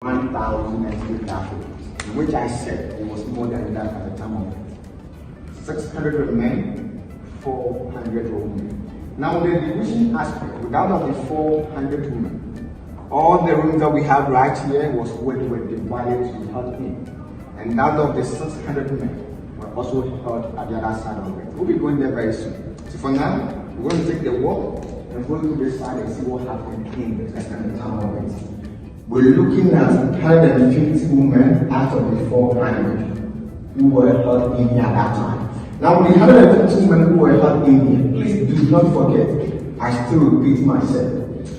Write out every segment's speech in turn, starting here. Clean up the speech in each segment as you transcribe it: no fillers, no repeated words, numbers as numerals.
1,000 Africans, which I said it was more than that at the time of it. 600 men, 400 women. Now the division aspect, without of the 400 women, all the rooms that we have right here was where they were divided to be held in. And that of the 600 men were also held at the other side of it. We'll be going there very soon. So for now, we're going to take the walk and go to this side and see what happened in the second time of it. We're looking at 150 women out of the 400 who were held in here at that time. Now, the 150 women who were held in here, please do not forget, I still repeat myself.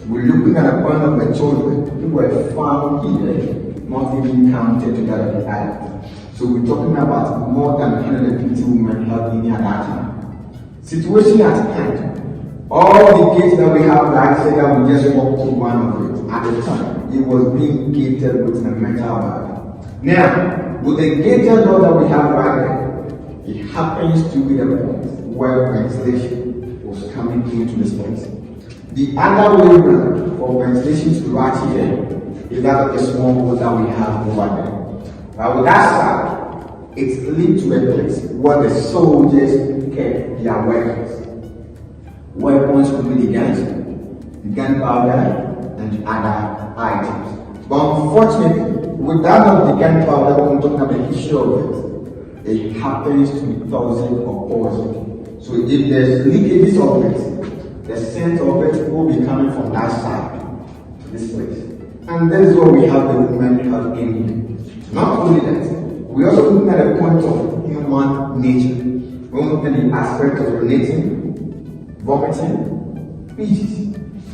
We're looking at a point of the children who were found here, not even counted together with the island. So we're talking about more than 150 women held in here at that time. Situation at hand. All the gates that we have right here that we just walked through one of it at the time. It was being gated with a metal bar. Now, with the gated door that we have right there, it happens to be the point where ventilation was coming into this place. The other way around for ventilation to right here is that of the small hole that we have over there. But with that side, it's linked to a place where the soldiers kept their weapons. Weapons could be the gunpowder, and the other items. But unfortunately, without the gunpowder, when we're talking about the history of it happens to be toxic or poison. So if there's leakages of it, the scent of it will be coming from that side to this place. And that is where we have the women held in here. Not only that, we also look at a point of human nature. We look at the aspect of urinating, vomiting, feces.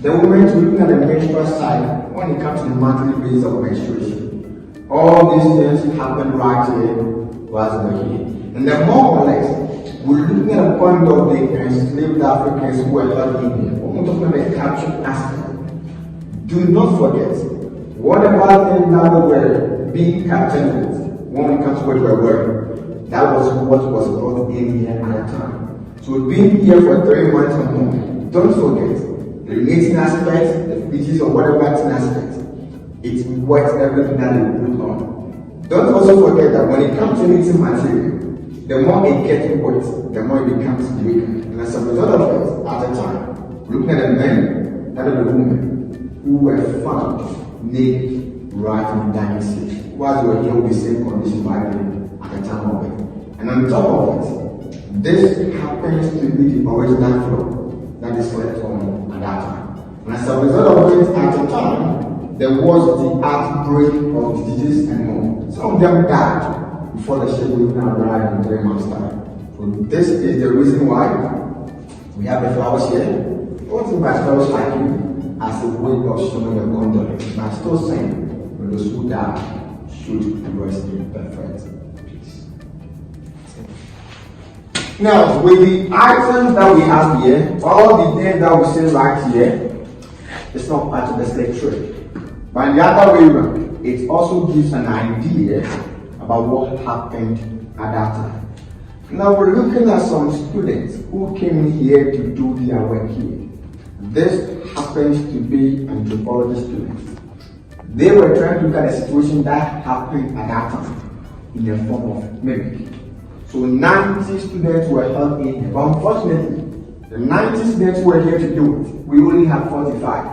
The women to looking at the menstrual side when it comes to the monthly basis of menstruation. All these things happen right here whilst we're here. And then more or less, we're looking at a point of the enslaved Africans who were held in here. When we're talking about the captured aspect, do not forget, whatever thing that we were being captured with, when it comes to what we were wearing, that was what was brought in here at the time. So being here for 3 months or more, don't forget, the relating aspect, the features or whatever aspect, it's what everything that they put on. Don't also forget that when it comes to knitting material, the more it gets wet, the more it becomes weaker. And as a result of it, at the time, looking at the men, that are the women, who were found naked right in the dining stage. While they were here with the same condition right there at the time of it. And on top of it, this happens to be the original floor that is slept on at that time. And as a result of it, at the time, there was the outbreak of diseases and more. Some of them died before the ship will now arrive in 3 months' time. So this is the reason why we have the flowers here. What is by flowers like you as a way of showing your condolence? But still saying, when those who die should rest in perfect peace. Now, with the items that we have here, all the things that we see right here, it's not part of the slave trade. But the other way around, it also gives an idea about what happened at that time. Now we're looking at some students who came here to do their work here. This happens to be anthropology students. They were trying to look at a situation that happened at that time in the form of mimic. So 90 students were held in here. But unfortunately, the 90 students who were here to do it, we only have 45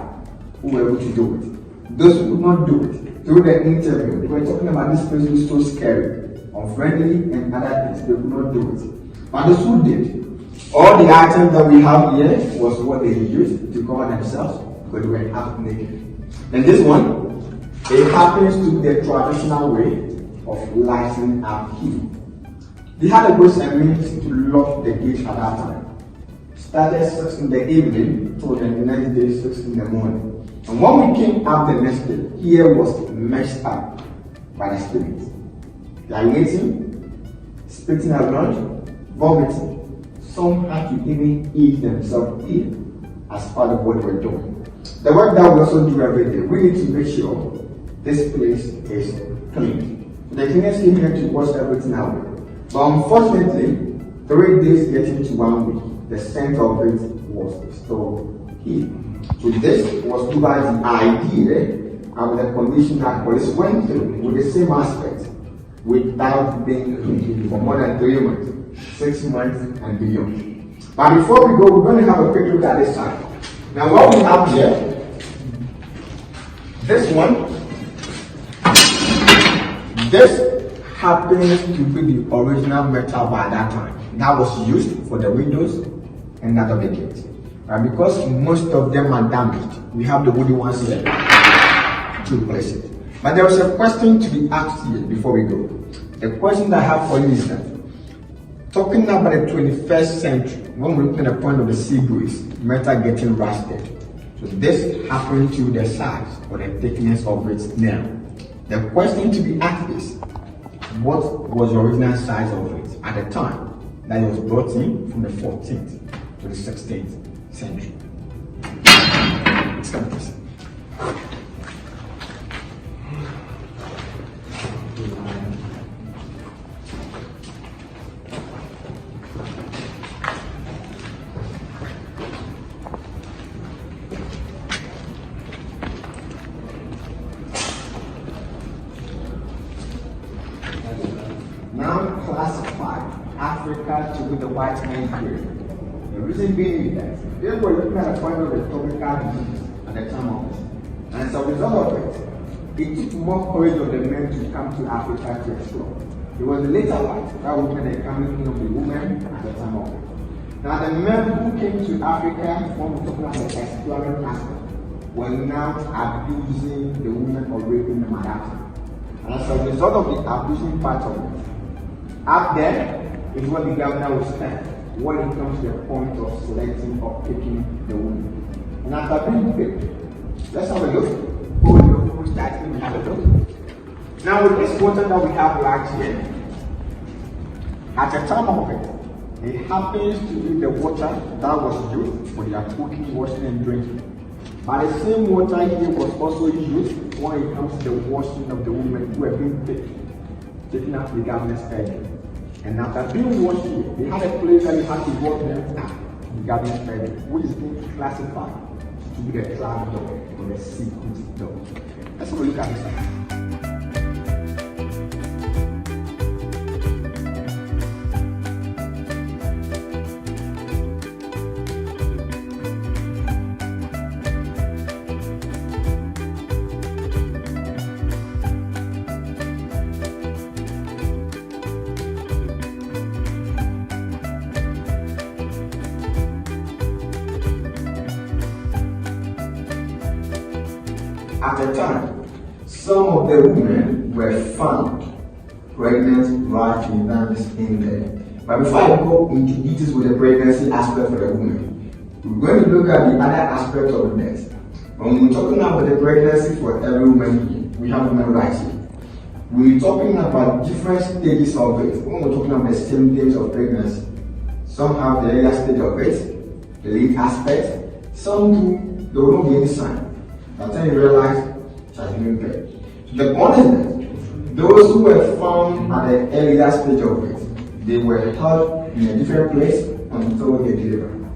who were able to do it. Those who could not do it, through the interview, they were talking about this place was so scary, unfriendly, and other things. They could not do it. But those who did, all the items that we have here was what they used to cover themselves because they were half naked. And this one, it happens to be the traditional way of lighting up here. They had a ways and means to lock the gate at that time. Started 6 in the evening till the next day 6 in the morning. And when we came up the next day, here was messed up by the spirits. They are eating, spitting around, vomiting. Some had to even eat themselves in as part of what we're doing. The work that we also do every day, we need to make sure this place is clean. The cleaners came here to wash everything out. But unfortunately, 3 days getting to 1 week, the center of it was still here. So this was given the idea and the condition that police went through with the same aspect without being released for more than 3 months, 6 months, and beyond. But before we go, we're going to have a quick look at this side. Now, what we have here, this one, this happens to be the original metal by that time. That was used for the windows and that of the gate. And because most of them are damaged, we have the wooden ones here to replace it. But there is a question to be asked here before we go. The question that I have for you is that, talking about the 21st century, when we look at the point of the sea breeze, metal getting rusted. So this happened to the size or the thickness of it now. The question to be asked is, what was the original size of it at the time that it was brought in from the 14th to the 16th century? It's coming, please. Now classify Africa to be the white man period. The reason being is that they were looking at the point of the tropical disease at the time of it. And as a result of it, it took more courage of the men to come to Africa to explore. It was the later white that women were coming in of the women at the time of it. Now the men who came to Africa from talking about the exploring aspect were now abusing the women or raping them at that time. And as a result of the abusing part of it, up there is what the governor will stand when it comes to the point of selecting or picking the woman. And after being picked, let's have a look. Who is that? Let me have a look. Now with this water that we have right here, at the time of it, it happens to be the water that was used for their cooking, washing, and drinking. But the same water here was also used when it comes to the washing of the women who have been picked, taken out the government's bedroom. And after being washed here, they had a place that you had to walk them out, the government's bedroom, which is being classified to be the trap door or the secret door. Let's have a look at this. At the time, some of the women were found pregnant right in there. But before I go into details with the pregnancy aspect for the women, we're going to look at the other aspect of the death. When we're talking about the pregnancy for every woman here, we have women right here. We're talking about different stages of it. When we're talking about the symptoms of pregnancy, some have the earlier stage of it, the late aspect, some do, there will not be any sign. By the time you realize it has been paid. The point is that those who were found at the earlier stage of it, they were held in a different place until they delivered.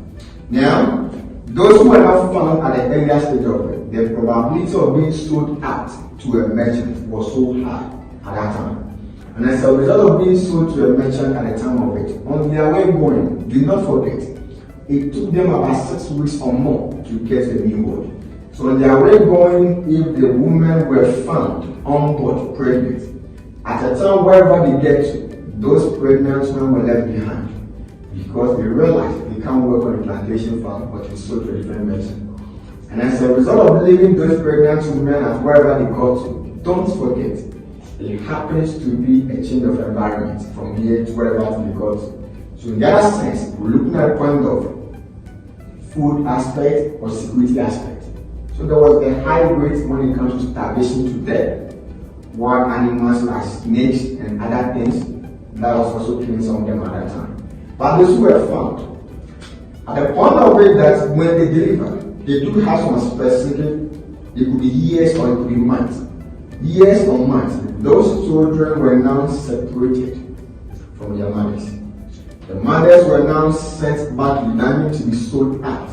Now, those who were not found at the earlier stage of it, the probability of being sold out to a merchant was so high at that time. And as a result of being sold to a merchant at the time of it, on their way going, do not forget, it took them about 6 weeks or more to get a new body. So on their way going, if the women were found on board pregnant, at the time wherever they get to, those pregnant women were left behind because they realized they can't work on a plantation farm but to sold to a different merchant. And as a result of leaving those pregnant women at wherever they got to, don't forget, it happens to be a change of environment from here to wherever they got to. So in that sense, we're looking at the point of food aspect or security aspect. So there was a high rate when it comes to starvation to death. Wild animals like snakes and other things, that was also killing some of them at that time. But those who were found, at the point of it that when they deliver, they do have some specific, it could be years or it could be months. Years or months, those children were now separated from their mothers. The mothers were now sent back to the to be sold out.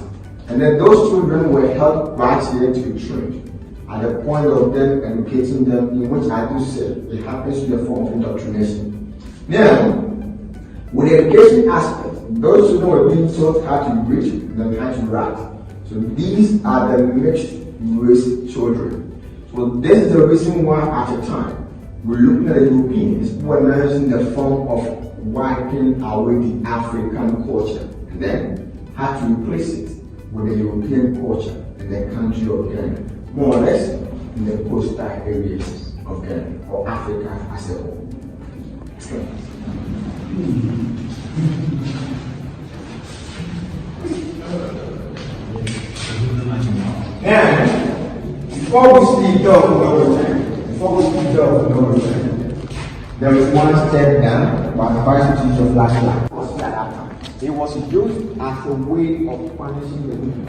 And then those children were held right here to be trained. At the point of them educating them, in which I do say it happens to be a form of indoctrination. Now, with the education aspect, those children were being taught how to read and how to write. So these are the mixed race children. So this is the reason why at the time we're looking at the Europeans who were now using the form of wiping away the African culture and then had to replace it with the European culture in the country of Ghana, more or less in the coastal areas of Ghana or Africa as a whole. Now, before we speak of no return, there is one step down by the vice of flashlight. It was used as a way of punishing the women.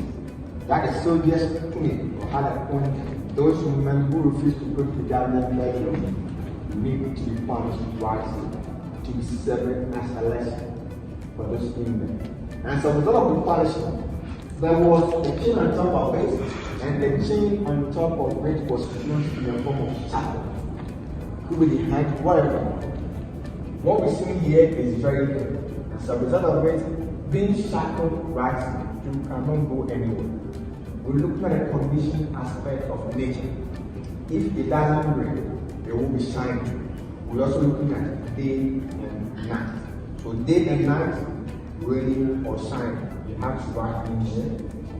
Like the soldiers clean or had appointed those women who refused to go to the government bedroom needed to be punished wisely, to be served as a lesson for those women. And as a result of the punishment, there was a chain on top of it, and the chain on top of it was closed in the form of shackle. Could be the hand, whatever. What we see here is very good. As a result of it, being shackled right now, you cannot go anywhere. We're looking at the condition aspect of nature. If it doesn't rain, it will be shining. We're also looking at day and night. So day and night, raining or shining. You have to write in here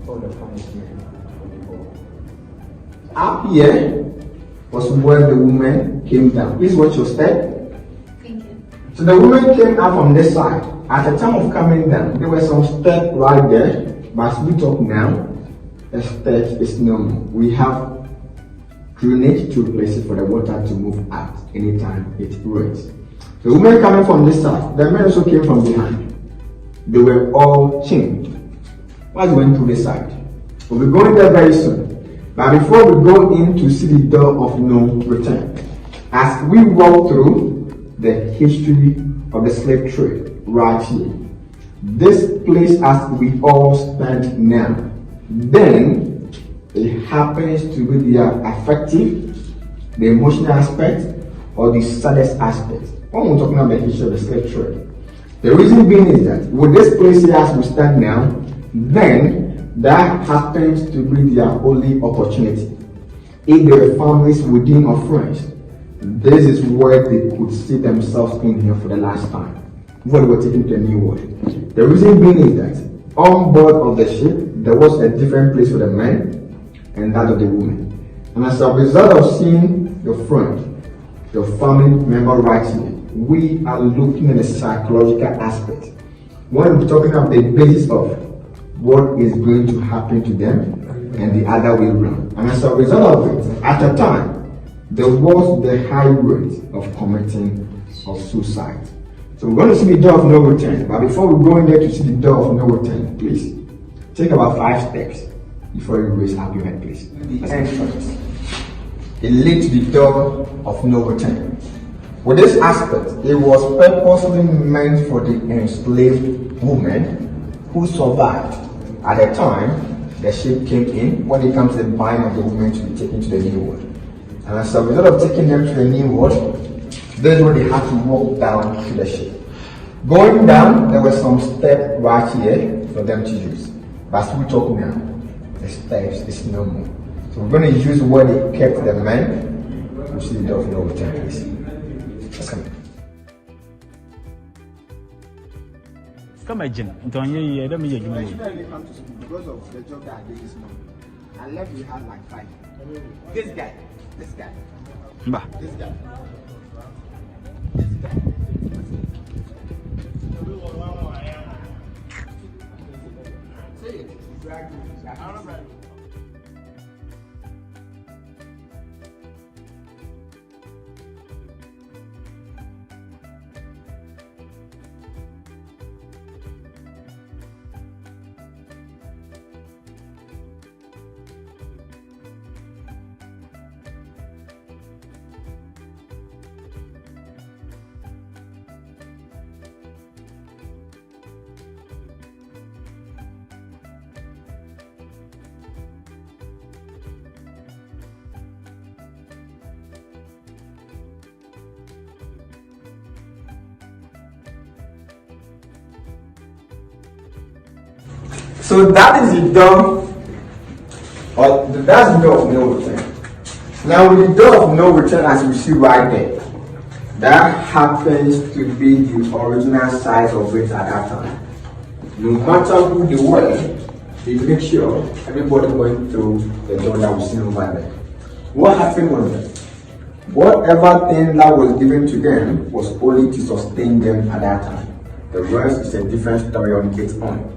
for the punishment of the God. Up here was where the woman came down. Please watch your step. Thank you. So the woman came out from this side. At the time of coming down, there were some steps right there. But as we talk now, the step is normal. We have drainage to replace it for the water to move out anytime it rains. The woman coming from this side, the men also came from behind. They were all chained. Why went to this side? We'll be going there very soon. But before we go in to see the door of no return, as we walk through the history of the slave trade right here, this place as we all stand now, then it happens to be the affective, the emotional aspect, or the saddest aspect. When we're talking about the history of the slave trade, the reason being is that with this place here as we stand now, then that happens to be their only opportunity. If there were families within or friends, this is where they could see themselves in here for the last time before they were taken to a new world. The reason being is that on board of the ship, there was a different place for the men and that of the women. And as a result of seeing your friend, your family member right here, we are looking at the psychological aspect. When we're talking about the basis of what is going to happen to them and the other way around. And as a result of it, at the time, there was the high rate of committing of suicide. So we're going to see the door of no return. But before we go in there to see the door of no return, please take about 5 steps before you raise up your head, please. The entrance. It leads to the door of no return. With this aspect, it was purposely meant for the enslaved women who survived. At the time, the ship came in when it comes to the buying of the women to be taken to the new world. And as a result of taking them to the new world, this is where they had to walk down to the ship. Going down, there were some steps right here for them to use. But as we talk now, the steps is no more. So we're going to use where they kept the men to see the door of no return, please. Let's come. Come again. Don't you don't mean Because of the job that I did this morning, I left we had like 5. This guy. This guy. Say it. So that is the door, or that's the door of no return. Now with the door of no return, as you see right there, that happens to be the original size of it at that time. No matter who they were, they make sure everybody went through the door that was seen over there. What happened was that whatever thing that was given to them was only to sustain them at that time. The rest is a different story on its own.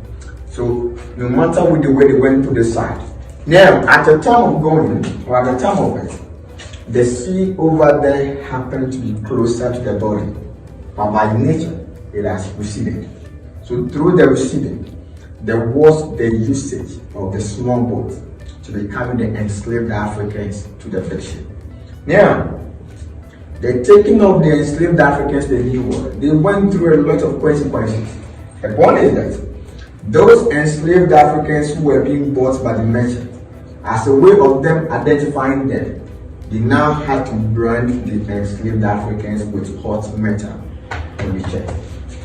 So no matter which way they went to the side. Now at the time of going, or at the time of it, the sea over there happened to be closer to the body, but by nature it has receded. So through the receding, there was the usage of the small boat to be carrying the enslaved Africans to the big ship. Now, the taking of the enslaved Africans to the New World, they went through a lot of consequences. The point is that those enslaved Africans who were being bought by the merchant, as a way of them identifying them, they now had to brand the enslaved Africans with hot metal on the chest.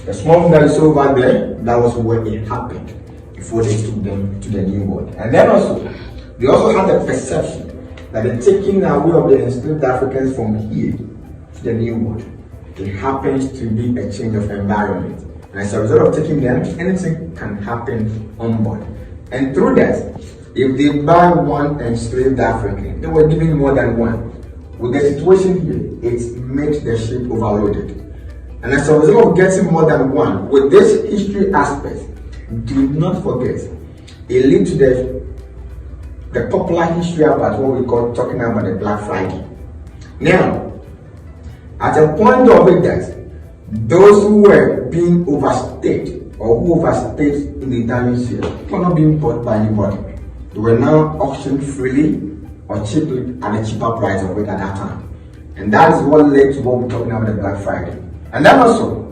The small that is over there, that was where it happened before they took them to the New World. And then also, they also had the perception that the taking away of the enslaved Africans from here to the New World, it happens to be a change of environment. And as a result of taking them, anything can happen on board. And through that, if they buy one enslaved African, they were giving more than one. With the situation here, it makes the ship overloaded. And as a result of getting more than one, with this history aspect, do not forget, it leads to the popular history about what we call talking about the Black Friday. Now, at a point of it that those who were being overstayed or who overstayed in the dining sale were not being bought by anybody. They were now auctioned freely or cheaply at a cheaper price of it at that time. And that is what led to what we're talking about the Black Friday. And then also,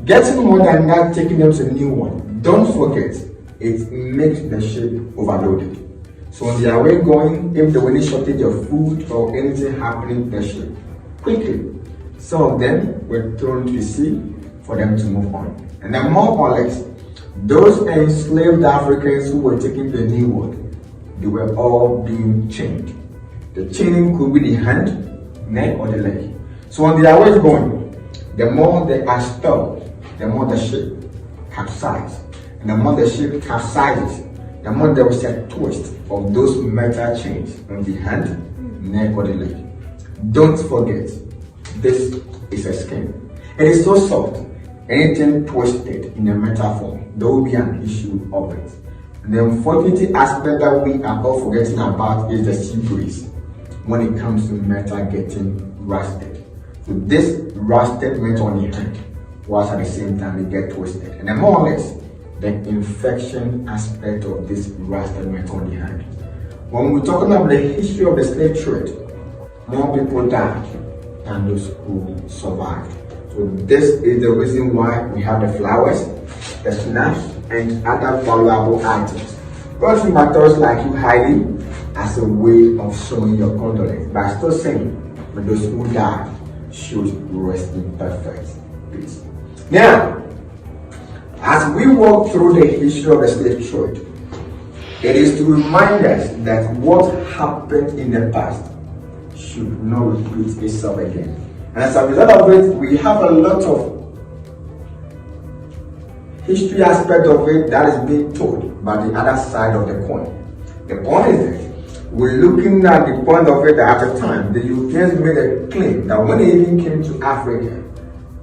getting more than that, taking them to the New One, don't forget, it makes the ship overloaded. So on their way going, if there were any shortage of food or anything happening in the ship, quickly, some of them were thrown to the sea for them to move on. And then more or less, those enslaved Africans who were taken to the New World, they were all being chained. The chaining could be the hand, neck, or the leg. So on their way going, the more they are stalled, the more the ship capsizes. And the more the ship capsizes, the more there was a twist of those metal chains on the hand, neck, or the leg. Don't forget, this is a skin. It is so soft, anything twisted in a metal form, there will be an issue of it. And the unfortunate aspect that we are all forgetting about is the sea breeze when it comes to metal getting rusted. So this rusted metal on the hand, whilst at the same time they get twisted. And then more or less, the infection aspect of this rusted metal on the hand. When we're talking about the history of the slave trade, more people died than those who survived. So this is the reason why we have the flowers, the snaps, and other valuable items. God matters like you highly as a way of showing your condolence, but still saying, but those who died should rest in perfect peace. Now, as we walk through the history of the slave trade, it is to remind us that what happened in the past should not repeat itself again. And as a result of it, we have a lot of history aspect of it that is being told by the other side of the coin. The point is that we're looking at the point of it that at the time, the Europeans made a claim that when they even came to Africa,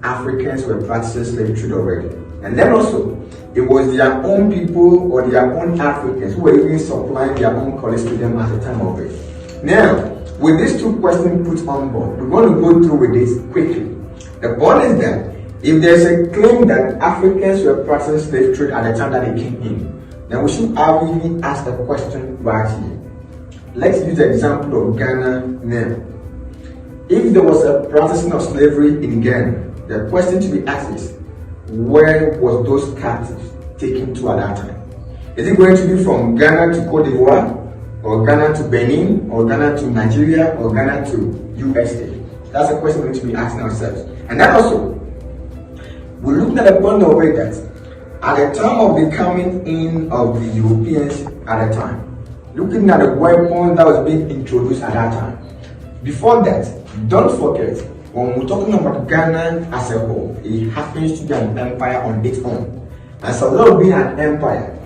Africans were practicing slave trade already. And then also, it was their own people or their own Africans who were even supplying their own colors to them at the time of it. Now, with these two questions put on board, we're going to go through with this quickly. The point is that if there's a claim that Africans were practicing slave trade at the time that they came in, then we should even ask the question right here. Let's use the example of Ghana now. If there was a practicing of slavery in Ghana, the question to be asked is, where was those captives taken to at that time? Is it going to be from Ghana to Cote d'Ivoire, or Ghana to Benin, or Ghana to Nigeria, or Ghana to USA? That's a question we need to be asking ourselves. And then also, we look at the point of it that At the time of the coming in of the Europeans at the time, looking at the weapons that was being introduced at that time. Before that, don't forget, when we're talking about Ghana as a whole, it happens to be an empire on its own. And so, although being an empire,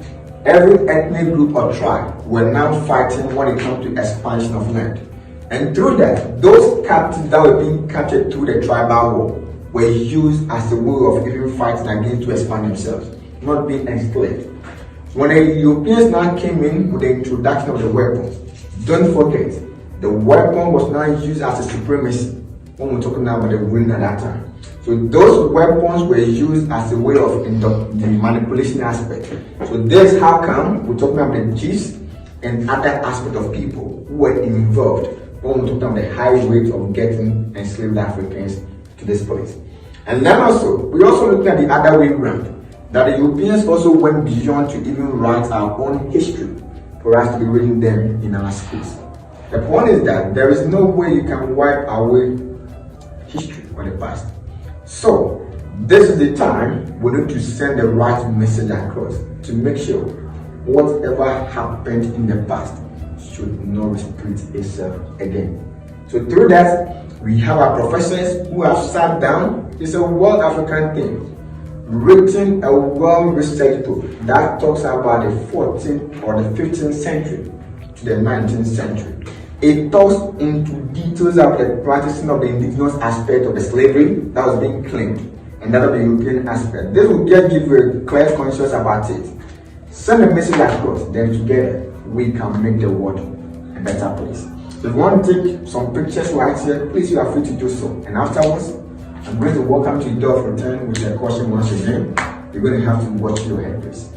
every ethnic group or tribe were now fighting when it comes to expansion of land. And through that, those captives that were being captured through the tribal war were used as a way of even fighting again to expand themselves, not being enslaved. When the Europeans now came in with the introduction of the weapons, don't forget, the weapon was now used as a supremacy when we're talking about the ruling at that time. So those weapons were used as a way of the manipulation aspect. So this how come we're talking about the chiefs and other aspects of people who were involved when we're talking about the high rate of getting enslaved Africans to this place. And then also, we also looked at the other way around, that the Europeans also went beyond to even write our own history for us to be reading them in our schools. The point is that there is no way you can wipe away history or the past. So, this is the time we need to send the right message across to make sure whatever happened in the past should not repeat itself again. So through that, we have our professors who have sat down. It's a World African thing, written a well-researched book that talks about the 14th or the 15th century to the 19th century. It talks into details of the practicing of the indigenous aspect of the slavery that was being claimed and that of the European aspect. This will just give you a clear conscience about it. Send a message across, then together we can make the world a better place. So if you want to take some pictures right here, please you are free to do so. And afterwards, I'm going to welcome to the door of return with a question once again. You're going to have to watch your head, please.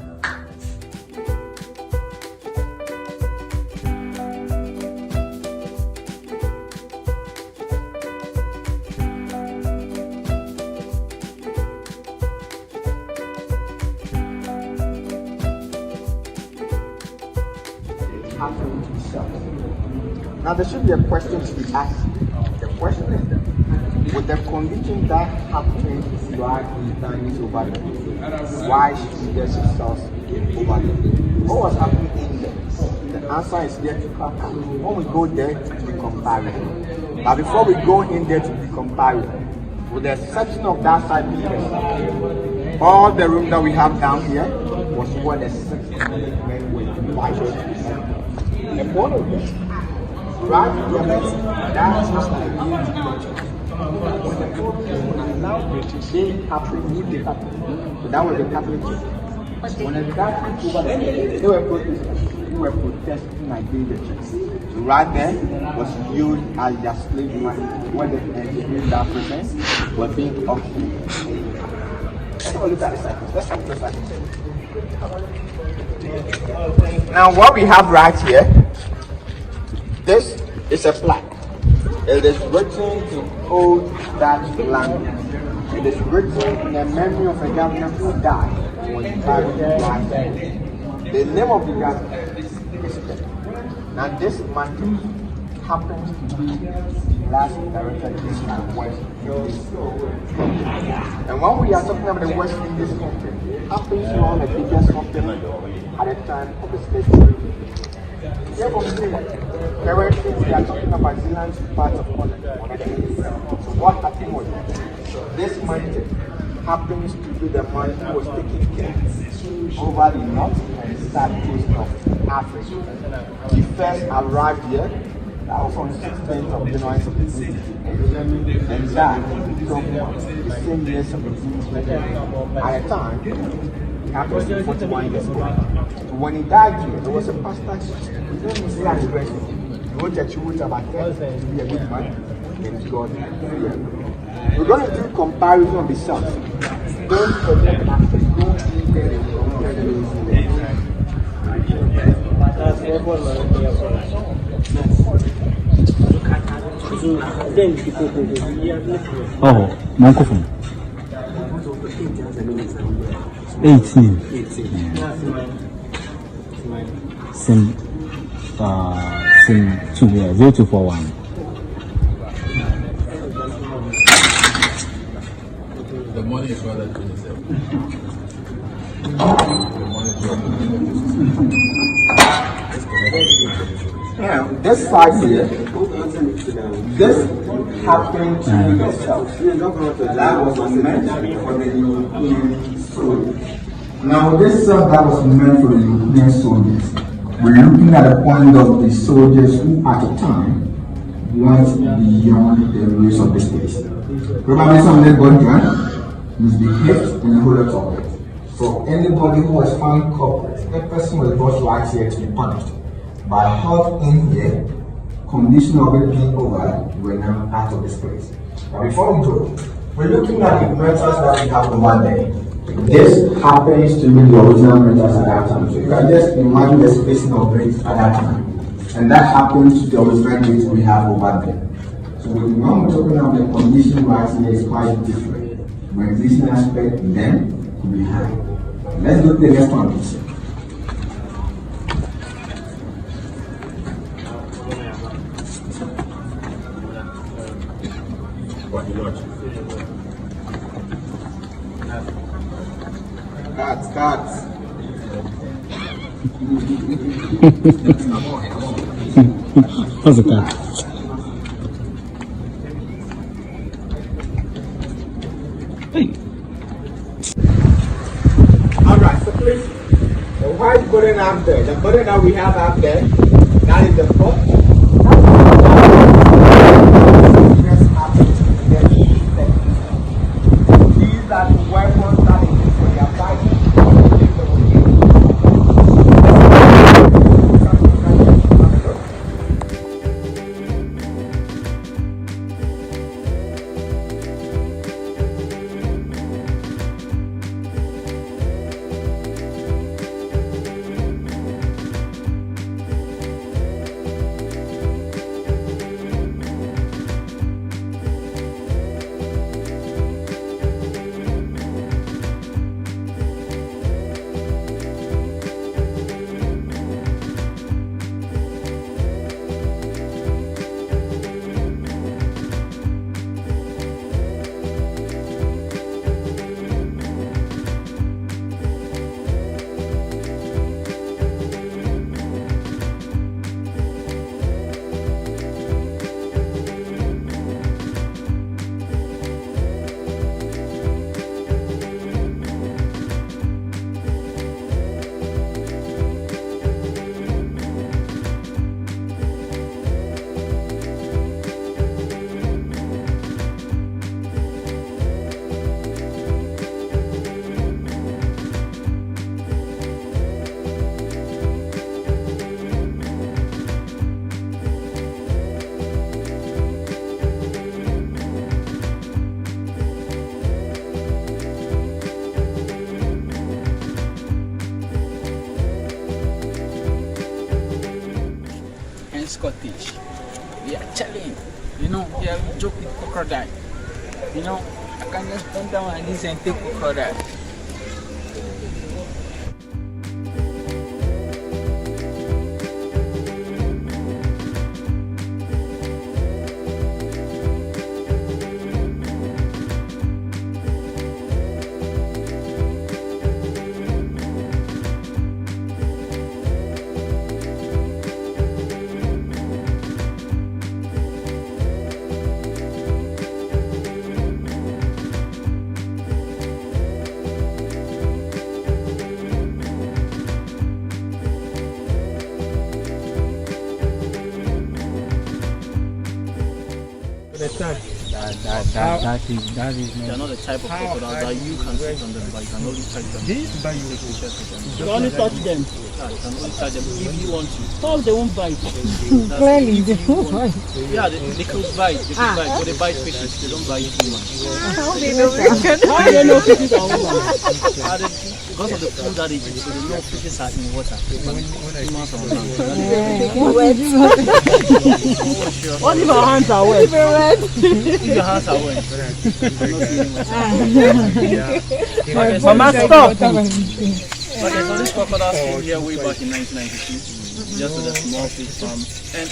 Now there should be a question to be asked. The question is that, with the condition that happened right in times over there, why should there be cells over there? What was happening in there? The answer is yet to come. When we go there to be comparable. But before we go in there to be comparable, with the exception of that side business, all the room that we have down here was where the 600 men were invited. The point of this, right here, that's just like when the people allowed British, they happily leave the Catholic. So that was the Catholic Church. When the Catholic over there, they were protesting against the church. So right there was used as their slave money when the enslaved Africans were being auctioned. Let's look at the cycle. Let's look at the cycle. Now what we have right here, this is a plaque. It is written in old Dutch language. It is written in the memory of a governor who died when he died right there. The name of the governor is there. Now this man happens to be the last director of this West Indies company. And when we are talking about the West Indies company, it happens to be one of the biggest companies at the time of the slave trade. Currently, we are talking about Zealand's part of Colonial. So what happened was this man happens to be the man who was taking care over the north and south coast of Africa. He first arrived here, that was on 16th of January 1760, and died from the same year 1760. At the time, he happened to be 41 years old. When he died here, there was a pastor. He didn't say that expression. He wrote a tribute about him to be a good man and God. We're going to do comparison of the sons. Don't forget after Oh, microphone. 18. Sim 0241. The money is rather 27. Now, this side here, this happened to be the cell. That was meant for the European soldiers. Now, this cell that was meant for the European soldiers, we're looking at the point of the soldiers who at the time went beyond the rules of the state. Probably some of them got drunk, misbehaved, and a whole lot of it. So anybody who was found culprit, a person was brought right here to be punished. By held in here, condition of it being over, we're now out of this place. Now before we go, we're looking at the metals that we have over there. This happens to be the original metals at that time. So you can just imagine the spacing of it at that time. And that happens to the original gates we have over there. So when we're talking about the condition right here is quite different. When this aspect then could be high. Let's go to the next one, please. Cards. What's the card? Alright, so please, the white button up there, the button that we have up there, that is the foot. These are the weapons that is used for their fighting. Scottish. We are chilling, we are joking with crocodile. I can just bend down and listen and take crocodile. That is They are not the type of crocodiles that you can sit on them, but you can only touch them. You can only touch them. Yeah, you can only touch them if you want to. Some they won't bite. Clearly, they won't bite. Yeah, they could bite, but they bite fishes, they don't bite humans. How do they know fishes are women? Because of the food that they eat, so they know fishes are in water. Humans are on land. What if our hands are wet? If your hands are wet, Mama, stop. Okay, so this crocodile came here way back in 1992, just with a small fish farm. And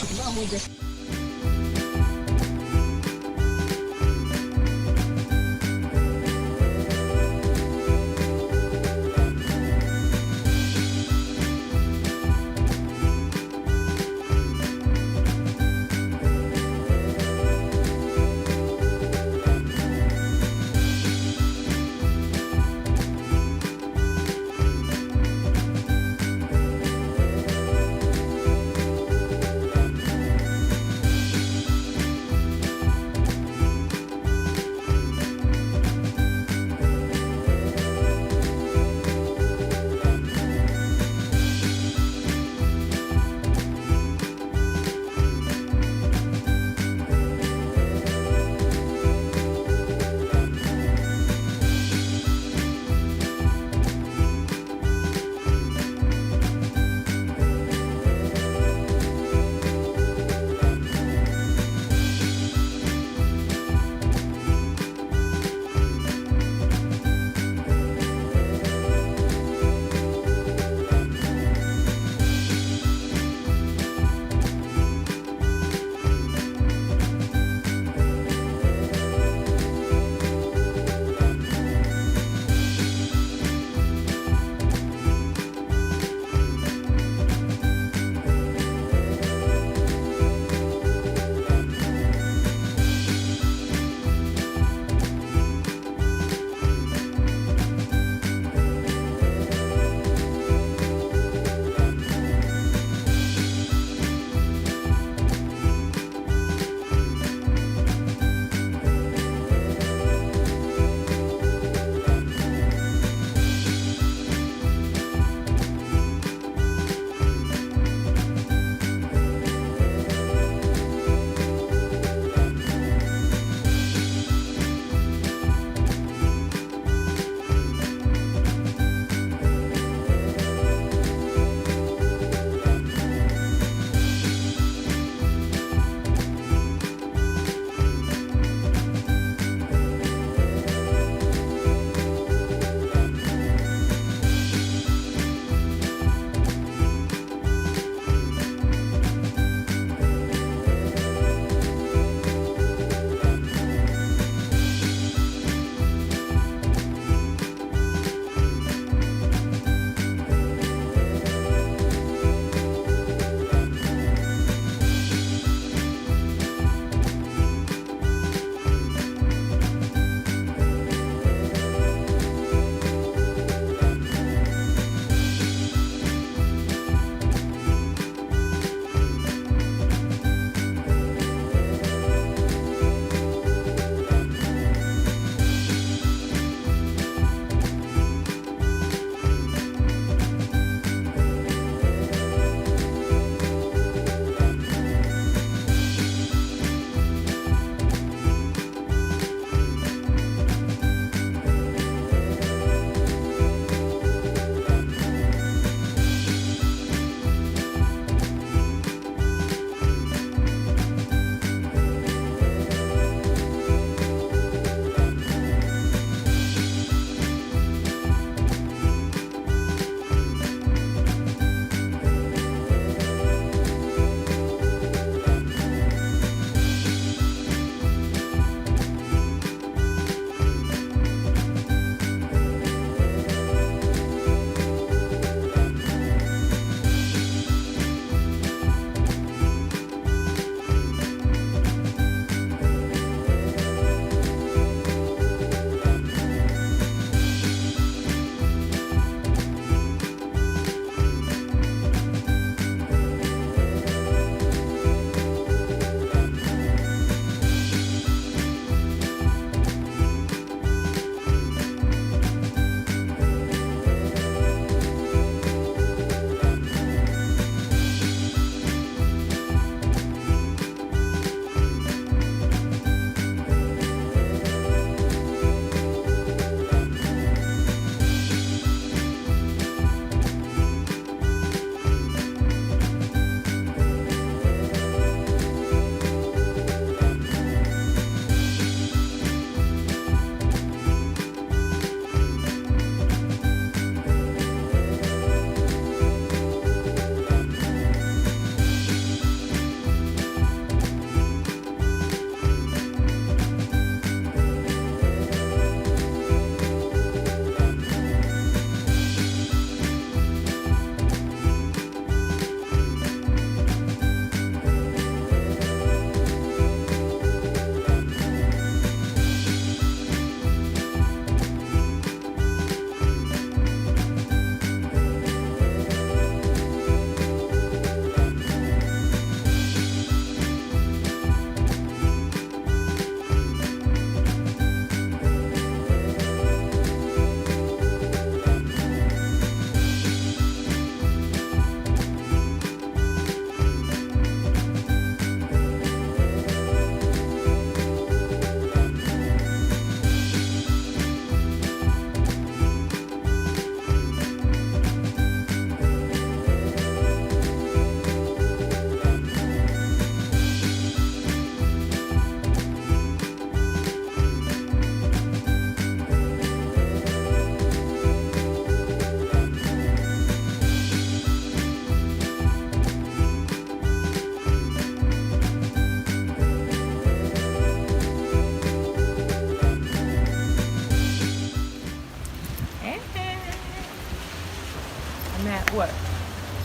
what?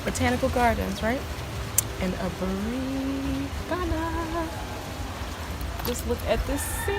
Botanical Gardens, right? And Aburi, Ghana. Just look at this scene.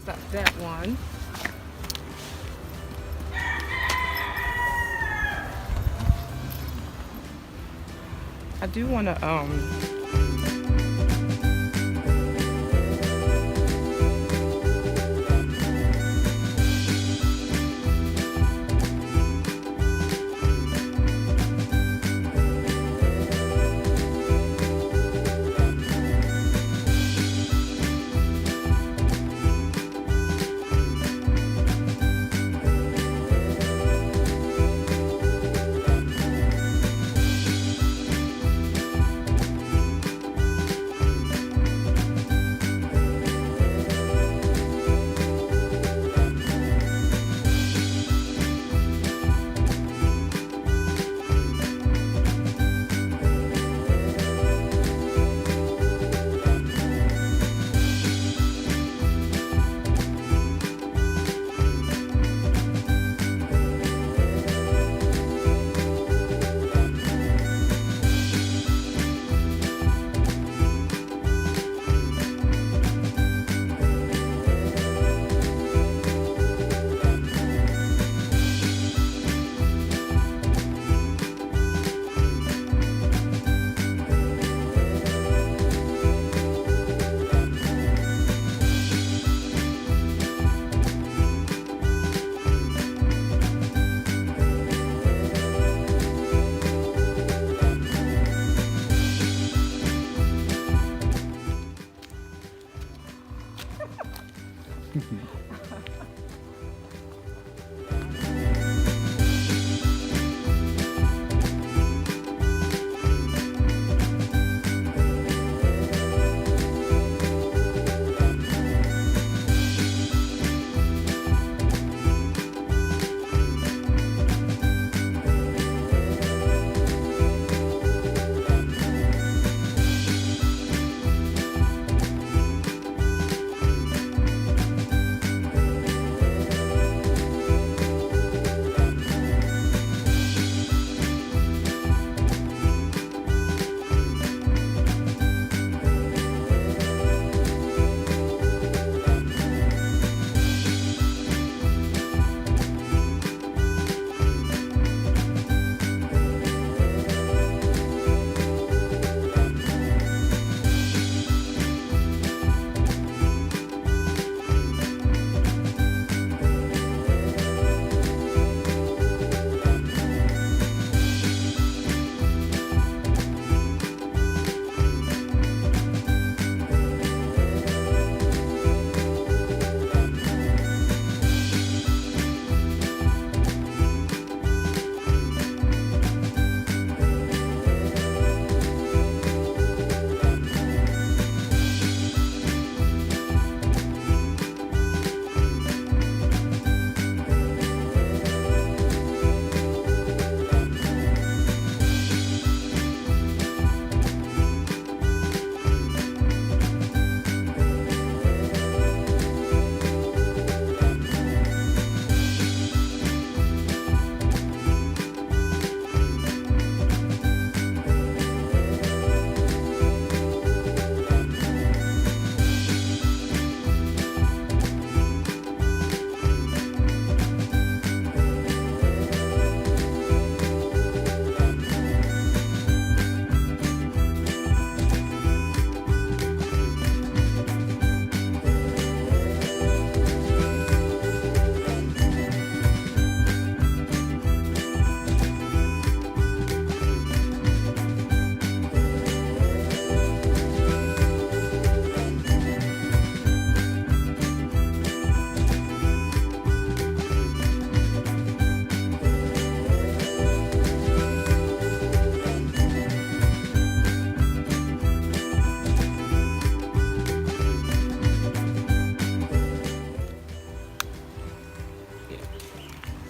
Stop that one. I do want to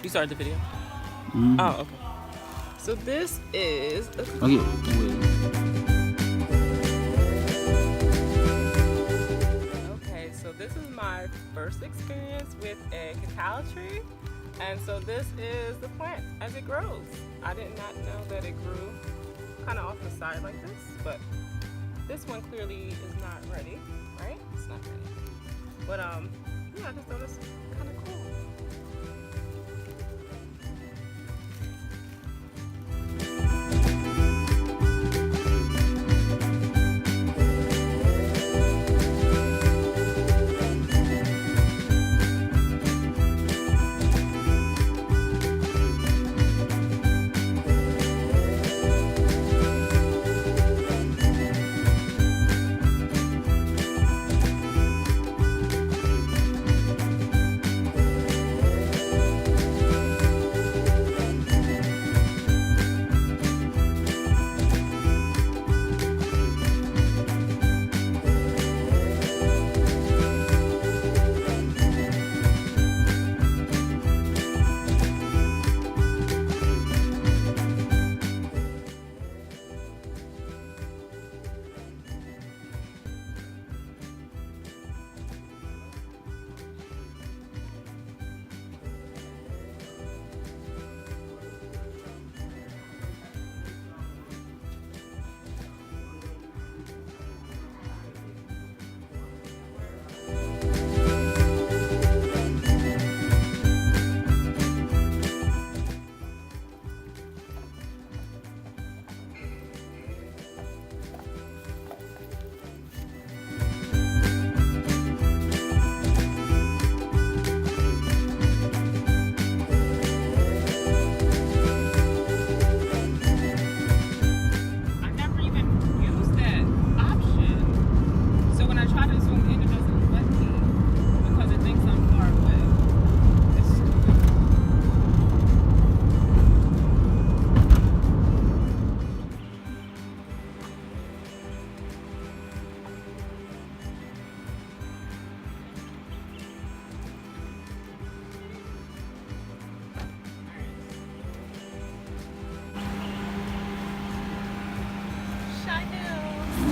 You started the video? Oh, okay. So this is the Okay, wait. Okay, so this is my first experience with a cacao tree. And so this is the plant as it grows. I did not know that it grew kind of off the side like this, but this one clearly is not ready, right? It's not ready. But yeah, I just thought it's kind of cool.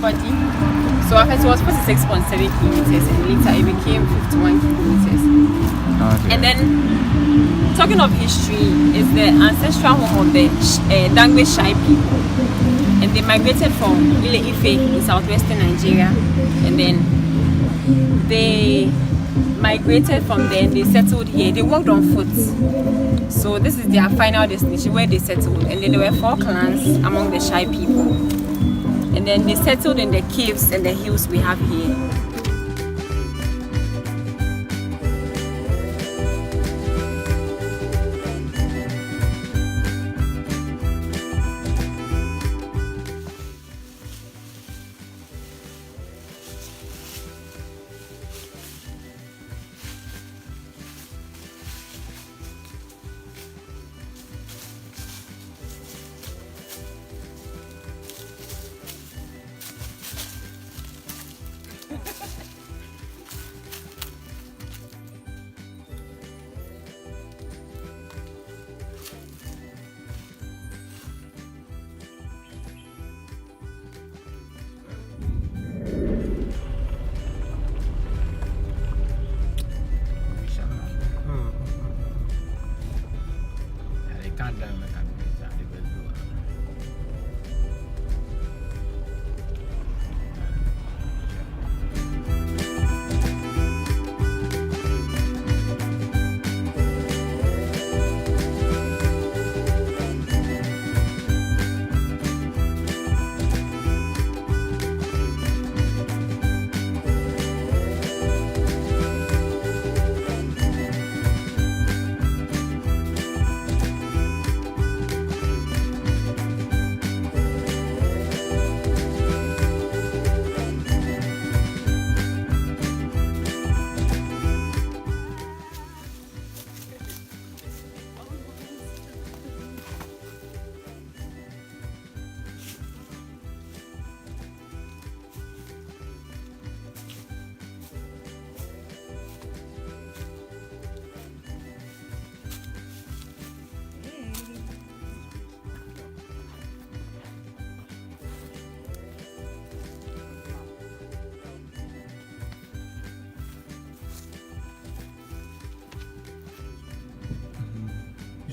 Body. So at first it was 46.7 kilometers and later it became 51 kilometers. Okay. And then, talking of history, is the ancestral home of the Dangbe Shai people. And they migrated from Ile Ife in southwestern Nigeria. And then they migrated from there and they settled here. They walked on foot. So this is their final destination where they settled. And then there were 4 clans among the Shai people. And then they settled in the caves and the hills we have here.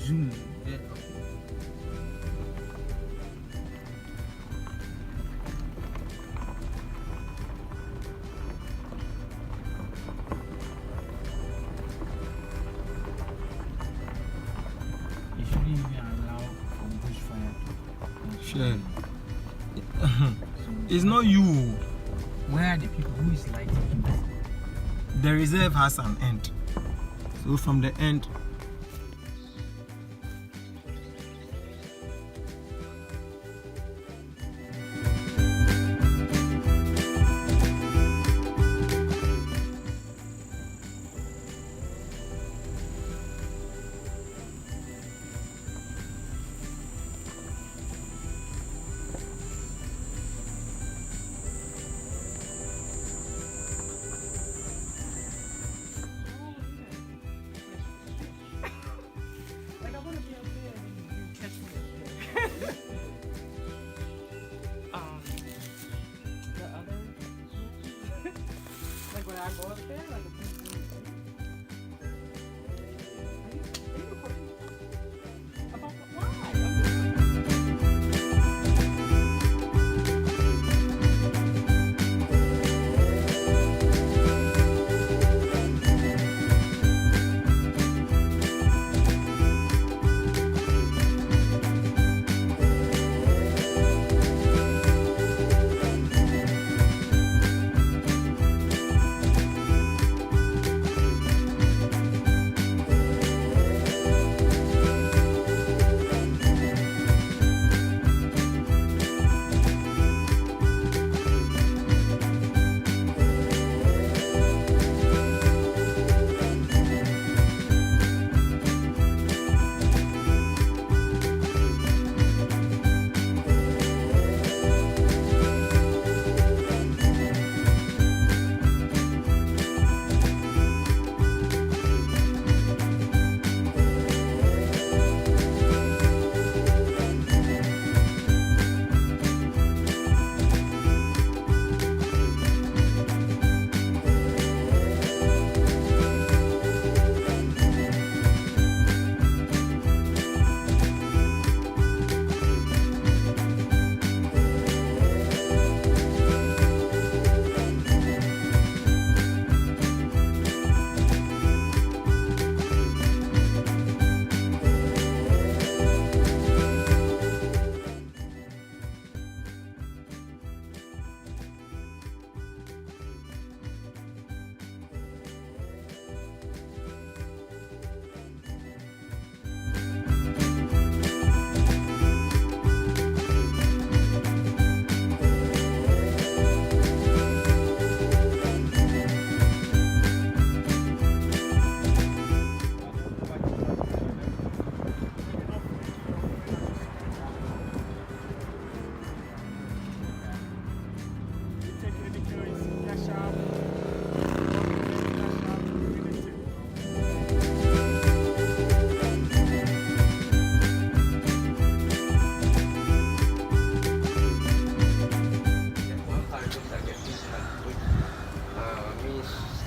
Zoom. Yeah. You shouldn't even allow for bushfire to Sure. It's not you. Where are the people who is lighting this? The reserve has an end. So from the end. When I go up there, like a about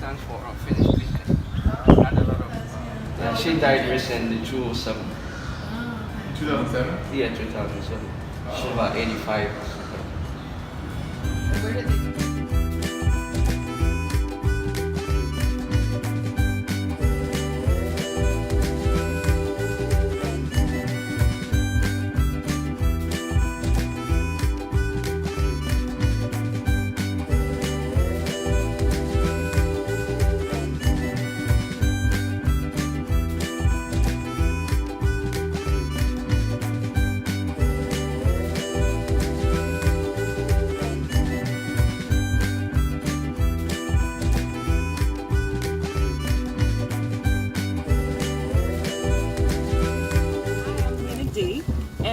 stands for unfinished business. She died recently, 2007. 2007? Yeah, 2007. She's about 85 or something. Where did they?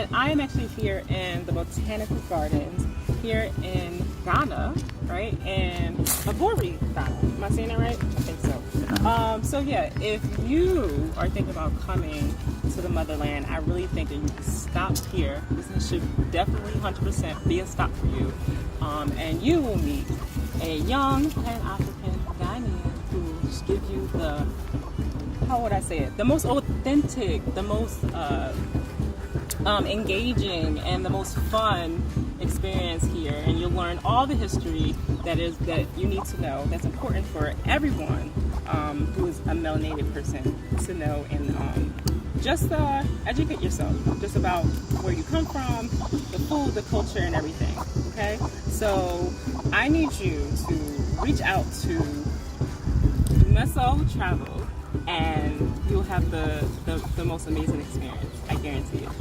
I am actually here in the Botanical Gardens here in Ghana, right? In Aburi, Ghana. Am I saying that right? I think so. So yeah, if you are thinking about coming to the motherland, I really think that you can stop here. This should definitely 100% be a stop for you. And you will meet a young Pan-African Ghanaian who will just give you the how would I say it? The most authentic, the most engaging, and the most fun experience here. And you'll learn all the history that you need to know. That's important for everyone who is a melanated person to know, and just educate yourself just about where you come from, the food, the culture, and everything. Okay, so I need you to reach out to Meso Travel, and you'll have the most amazing experience. I guarantee it.